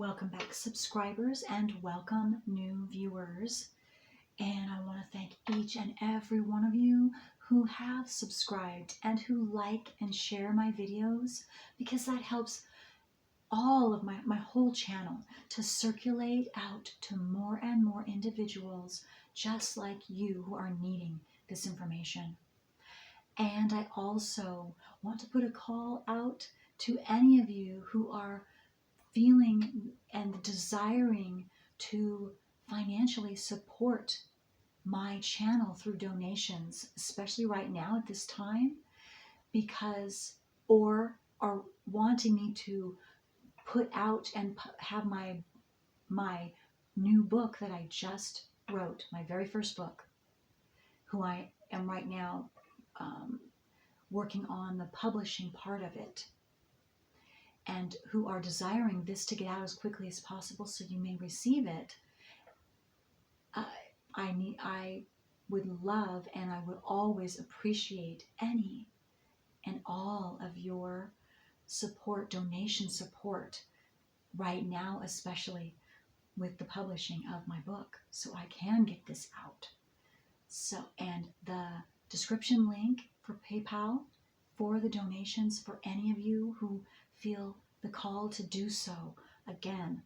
Welcome back, subscribers, and welcome new viewers. And I want to thank each and every one of you who have subscribed and who like and share my videos, because that helps all of my whole channel to circulate out to more and more individuals just like you who are needing this information. And I also want to put a call out to any of you who are feeling and desiring to financially support my channel through donations, especially right now at this time, or are wanting me to put out and have my new book that I just wrote, my very first book, who I am right now working on the publishing part of it, and who are desiring this to get out as quickly as possible so you may receive it. I would love and I would always appreciate any and all of your support, donation support, right now, especially with the publishing of my book, so I can get this out. And the description link for PayPal for the donations for any of you who feel the call to do so. Again,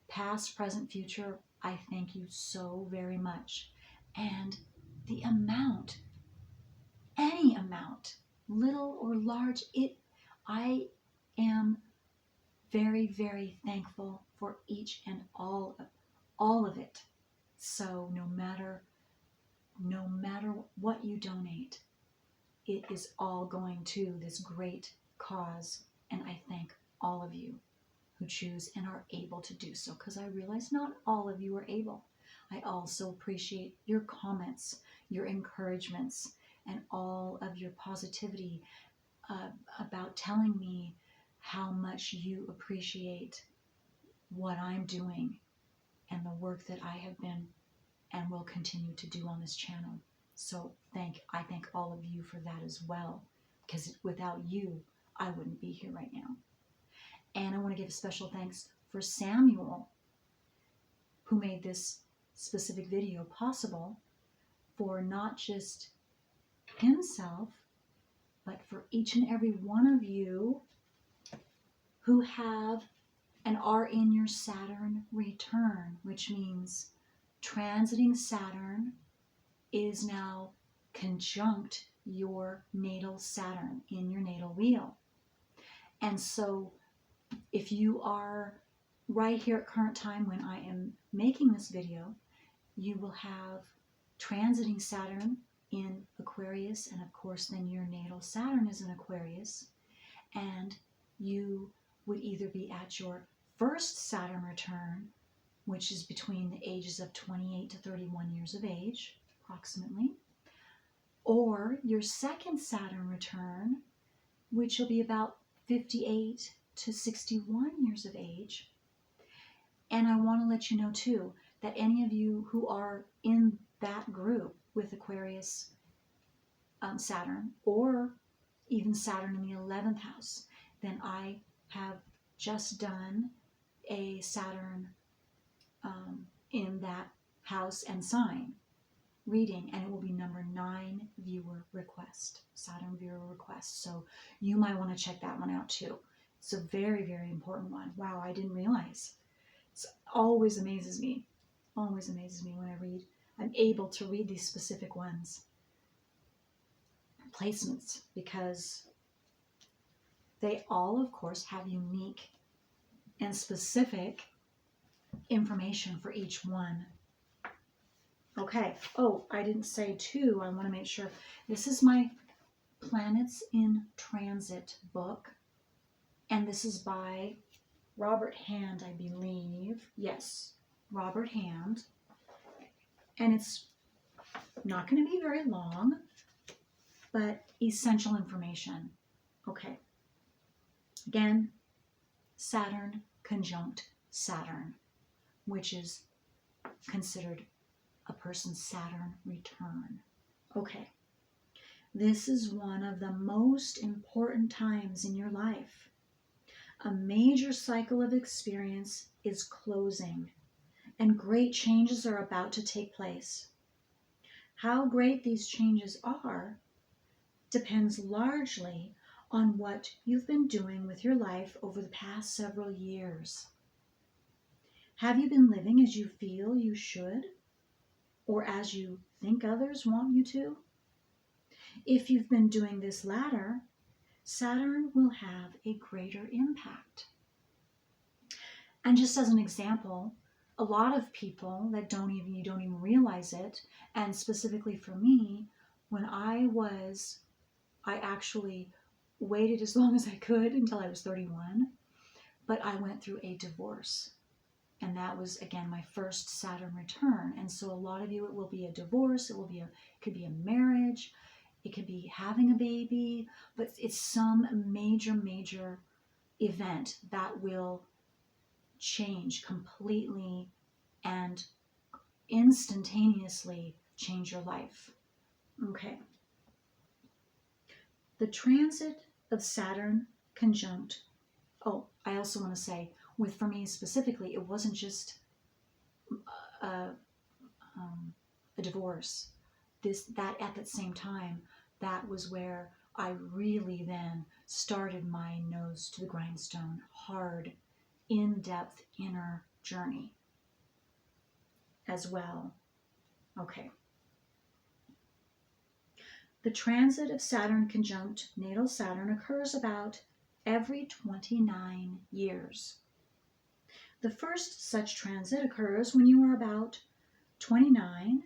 past, present, future, I thank you so very much. And the amount, any amount, little or large, I am very, very thankful for each and all of it. So no matter what you donate, it is all going to this great cause, and I thank all of you who choose and are able to do so, because I realize not all of you are able. I also appreciate your comments, your encouragements, and all of your positivity about telling me how much you appreciate what I'm doing and the work that I have been and will continue to do on this channel. So I thank all of you for that as well, because without you, I wouldn't be here right now. And I want to give a special thanks for Samuel, who made this specific video possible, for not just himself, but for each and every one of you who have and are in your Saturn return, which means transiting Saturn is now conjunct your natal Saturn in your natal wheel. And so if you are right here at current time when I am making this video, you will have transiting Saturn in Aquarius, and of course then your natal Saturn is in Aquarius, and you would either be at your first Saturn return, which is between the ages of 28 to 31 years of age, approximately, or your second Saturn return, which will be about 58 to 61 years of age. And I want to let you know too that any of you who are in that group with Aquarius Saturn, or even Saturn in the 11th house, then I have just done a Saturn in that house and sign reading, and it will be number 9 viewer request, Saturn viewer request. So you might want to check that one out too. It's a very, very important one. Wow, I didn't realize. It always amazes me when I read. I'm able to read these specific ones, placements, because they all, of course, have unique and specific information for each one. Okay. Oh, I didn't say too, I want to make sure. This is my Planets in Transit book, and this is by Robert Hand, I believe. Yes, Robert Hand. And it's not going to be very long, but essential information. Okay. Again, Saturn conjunct Saturn, which is considered a person's Saturn return. Okay. This is one of the most important times in your life. A major cycle of experience is closing, and great changes are about to take place. How great these changes are depends largely on what you've been doing with your life over the past several years. Have you been living as you feel you should, or as you think others want you to? If you've been doing this latter, Saturn will have a greater impact. And just as an example, a lot of people that you don't even realize it, and specifically for me, when I actually waited as long as I could until I was 31, but I went through a divorce. And that was, again, my first Saturn return. And so a lot of you, it will be a divorce, it could be a marriage, it could be having a baby, but it's some major event that will change completely and instantaneously change your life. Okay. The transit of Saturn conjunct. Oh, I also want to say, for me specifically, it wasn't just a divorce. That at the same time, that was where I really then started my nose to the grindstone, hard, in-depth inner journey as well. Okay. The transit of Saturn conjunct natal Saturn occurs about every 29 years. The first such transit occurs when you are about 29,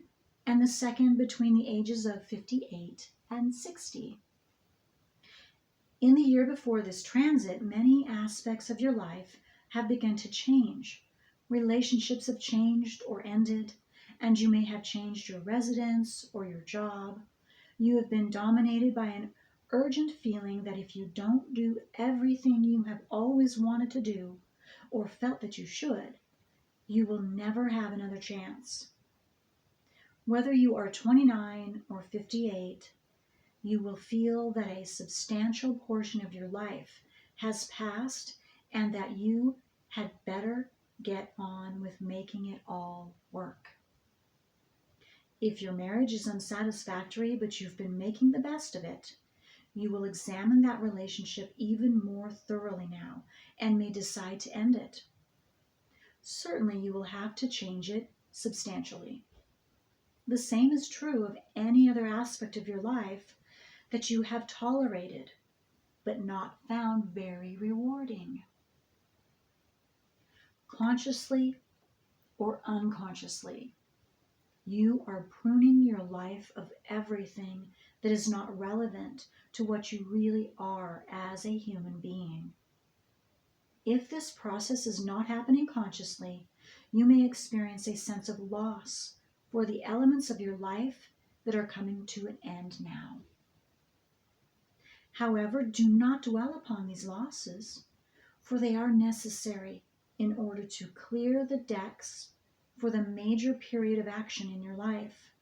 and the second between the ages of 58 and 60. In the year before this transit, many aspects of your life have begun to change. Relationships have changed or ended, and you may have changed your residence or your job. You have been dominated by an urgent feeling that if you don't do everything you have always wanted to do or felt that you should, you will never have another chance. Whether you are 29 or 58, you will feel that a substantial portion of your life has passed and that you had better get on with making it all work. If your marriage is unsatisfactory but you've been making the best of it, you will examine that relationship even more thoroughly now and may decide to end it. Certainly you will have to change it substantially. The same is true of any other aspect of your life that you have tolerated but not found very rewarding. Consciously or unconsciously, you are pruning your life of everything that is not relevant to what you really are as a human being. If this process is not happening consciously, you may experience a sense of loss for the elements of your life that are coming to an end now. However, do not dwell upon these losses, for they are necessary in order to clear the decks for the major period of action in your life.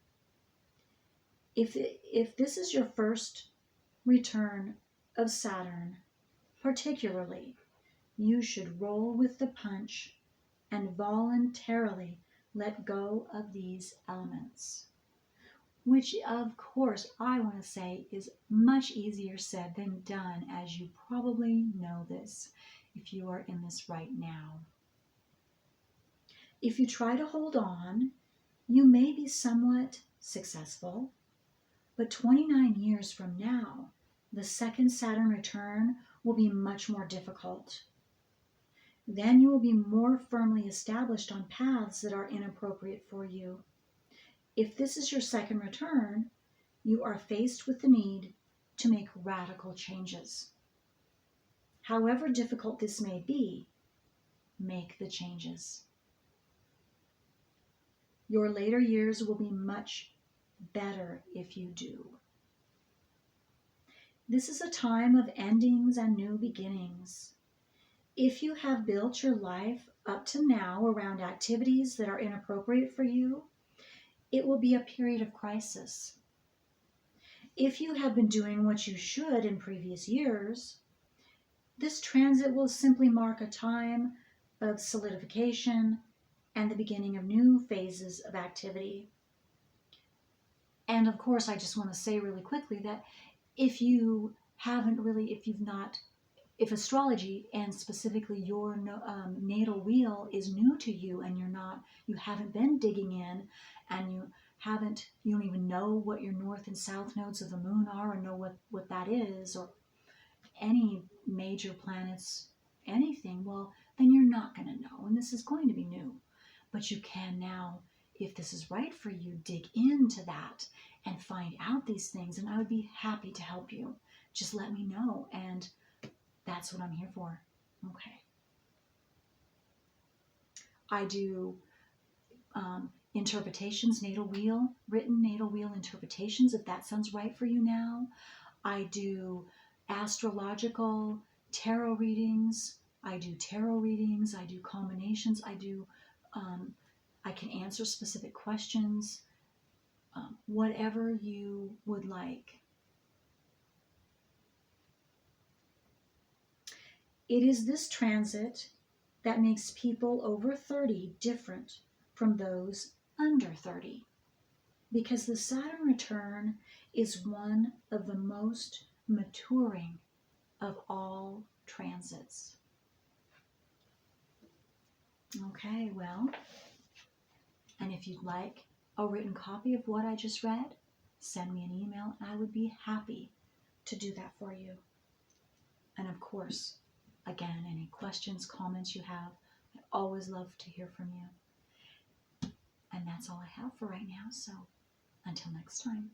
If this is your first return of Saturn, particularly, you should roll with the punch and voluntarily let go of these elements, which of course I want to say is much easier said than done, as you probably know this if you are in this right now. If you try to hold on, you may be somewhat successful, but 29 years from now, the second Saturn return will be much more difficult. Then you will be more firmly established on paths that are inappropriate for you. If this is your second return, you are faced with the need to make radical changes. However difficult this may be, make the changes. Your later years will be much better if you do. This is a time of endings and new beginnings. If you have built your life up to now around activities that are inappropriate for you, it will be a period of crisis. If you have been doing what you should in previous years, this transit will simply mark a time of solidification and the beginning of new phases of activity. And of course, I just want to say really quickly that if you haven't really, if astrology and specifically your natal wheel is new to you and you haven't been digging in, and you don't even know what your north and south nodes of the moon are, or know what that is, or any major planets, anything, well, then you're not going to know, and this is going to be new. But you can now, if this is right for you, dig into that and find out these things, and I would be happy to help you. Just let me know, and that's what I'm here for. Okay. I do interpretations, written natal wheel interpretations, if that sounds right for you now. I do astrological tarot readings. I do combinations. I can answer specific questions, whatever you would like. It is this transit that makes people over 30 different from those under 30, because the Saturn return is one of the most maturing of all transits. Okay, well, and if you'd like a written copy of what I just read, send me an email and I would be happy to do that for you. And of course, again, any questions, comments you have, I'd always love to hear from you. And that's all I have for right now, so until next time.